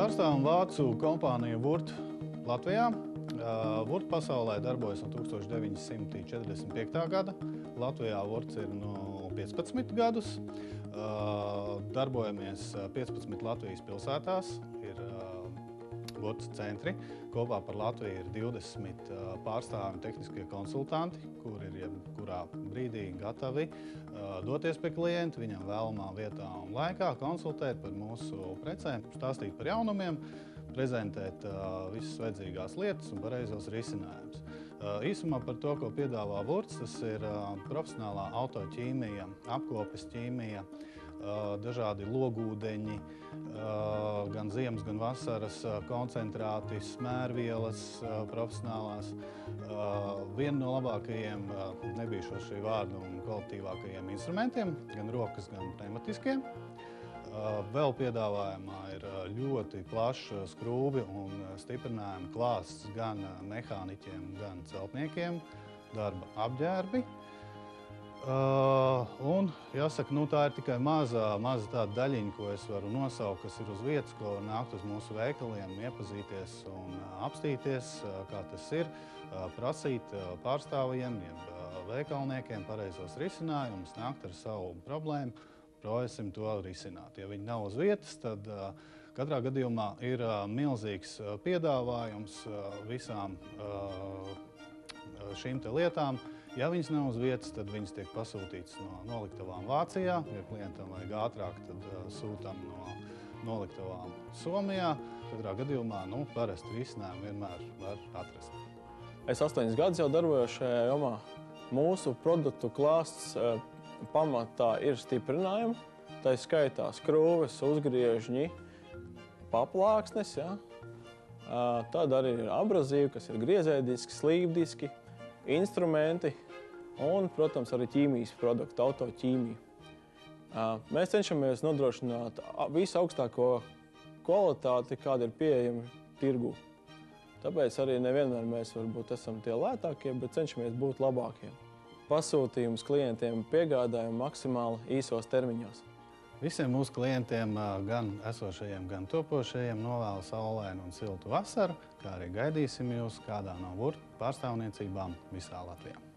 Pārstāvam vācu kompāniju Vurt Latvijā. Vurt pasaulē darbojas no 1945. gada. Latvijā Vurts ir no 15 gadus. Darbojamies 15 Latvijas pilsētās. Ir Vurts centri. Kopā par Latviju ir 20 pārstāvi un tehniskie konsultanti, kuri ir jebkurā brīdī gatavi doties pie klienta, viņam vēlamā vietā un laikā, konsultēt par mūsu precēm, stāstīt par jaunumiem, prezentēt visas vajadzīgās lietas un pareizos risinājumus. Īsumā par to, ko piedāvā Vurts, tas ir profesionālā autoķīmija, apkopes ķīmija, dažādi logūdeņi, gan ziemas, gan vasaras koncentrāti, smērvielas profesionālās. Viena no labākajiem, nebīšos šī vārda, un kvalitīvākajiem instrumentiem, gan rokas, gan pneumatiskiem. Vēl piedāvājumā ir ļoti plašs skrūvi un stiprinājuma klāsts gan mehāniķiem, gan celtniekiem, darba apģērbi. Un jāsaka, tā ir tikai maza tāda daļiņa, ko es varu nosaukt, kas ir uz vietas, ko var nākt uz mūsu veikaliem, iepazīties un apstīties, kā tas ir, prasīt pārstāvjiem, veikalniekiem pareizos risinājumus, nākt ar savu problēmu, projesim to risināt. Ja viņi nav uz vietas, tad katrā gadījumā ir milzīgs piedāvājums visām šīm te lietām. Ja viņas nav uz vietas, tad viņas tiek pasūtītas no noliktavām Vācijā. Ja klientam vajag ātrāk, tad sūtam no noliktavām Somijā. Katrā gadījumā parasti risinājumu vienmēr var atrast. Es 8 gadus jau darbojos šajā jomā. Mūsu produktu klāsts pamatā ir stiprinājumi. Tā skaitā skrūves, uzgriežņi, paplāksnes. Ja? Tad arī ir abrazīvi, kas ir griezēdiski, slīpdiski, instrumenti un, protams, arī ķīmijas produkti, autoķīmija. Mēs cenšamies nodrošināt visu augstāko kvalitāti, kāda ir pieejama tirgū. Tāpēc arī nevienmēr mēs varbūt esam tie lētākie, bet cenšamies būt labākie. Pasūtījumus klientiem piegādājam maksimāli īsos termiņos. Visiem mūsu klientiem, gan esošajiem, gan topošajiem, novēlu saulainu un siltu vasaru, kā arī gaidīsim jūs kādā no Vurt pārstāvniecībām visā Latvijā.